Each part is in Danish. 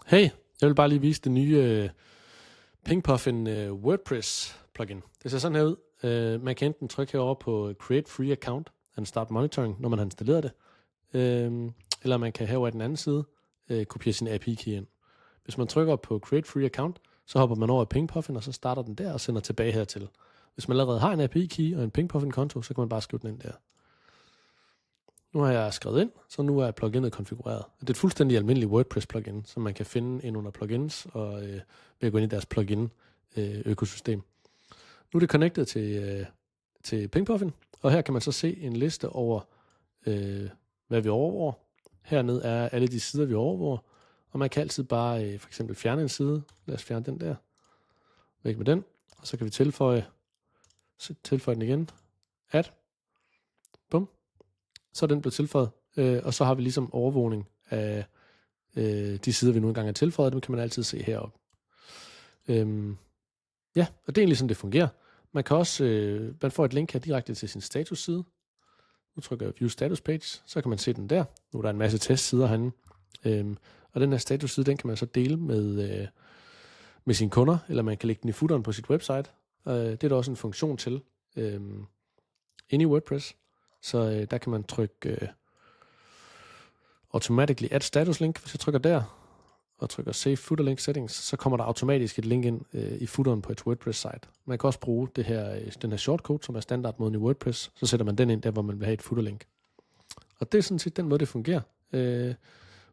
Hey, jeg vil bare lige vise det nye Pingpuffin WordPress plugin. Det ser sådan her ud. Man kan enten trykke herover på Create Free Account and Start Monitoring, når man har installeret det. Eller man kan herover i den anden side kopiere sin API-key ind. Hvis man trykker på Create Free Account, så hopper man over i Pingpuffin, og så starter den der og sender tilbage hertil. Hvis man allerede har en API-key og en Pingpuffin-konto, så kan man bare skrive den ind der. Nu har jeg skrevet ind, så nu er pluginet konfigureret. Det er et fuldstændig almindeligt WordPress-plugin, som man kan finde ind under plugins og ved at gå ind i deres plugin-økosystem. Nu er det connected til Pingpuffin, og her kan man så se en liste over, hvad vi overvåger. Hernede er alle de sider, vi overvåger, og man kan altid bare for eksempel fjerne en side. Lad os fjerne den der. Væk med den, og så kan vi tilføje den igen. Add. Bum. Så er den blevet tilføjet, og så har vi ligesom overvågning af de sider, vi nu engang har tilføjet. Dem kan man altid se heroppe. Ja, og det er egentlig sådan, det fungerer. Man kan også, man får et link her direkte til sin statusside. Nu trykker jeg View Status Page, så kan man se den der. Nu er der en masse testsider herinde. Og den her statusside, den kan man så dele med sine kunder, eller man kan lægge den i footeren på sit website. Det er der også en funktion til inde i WordPress. Så der kan man trykke automatically add status link. Hvis jeg trykker der og trykker save footer link settings, så kommer der automatisk et link ind i footeren på et WordPress site. Man kan også bruge den her shortcode, som er standardmåden i WordPress. Så sætter man den ind der, hvor man vil have et footer link. Og det er sådan set den måde, det fungerer.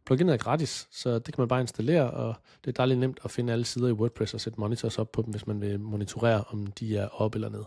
Pluginet er gratis, så det kan man bare installere, og det er dejligt nemt at finde alle sider i WordPress og sætte monitors op på dem, hvis man vil monitorere, om de er op eller ned.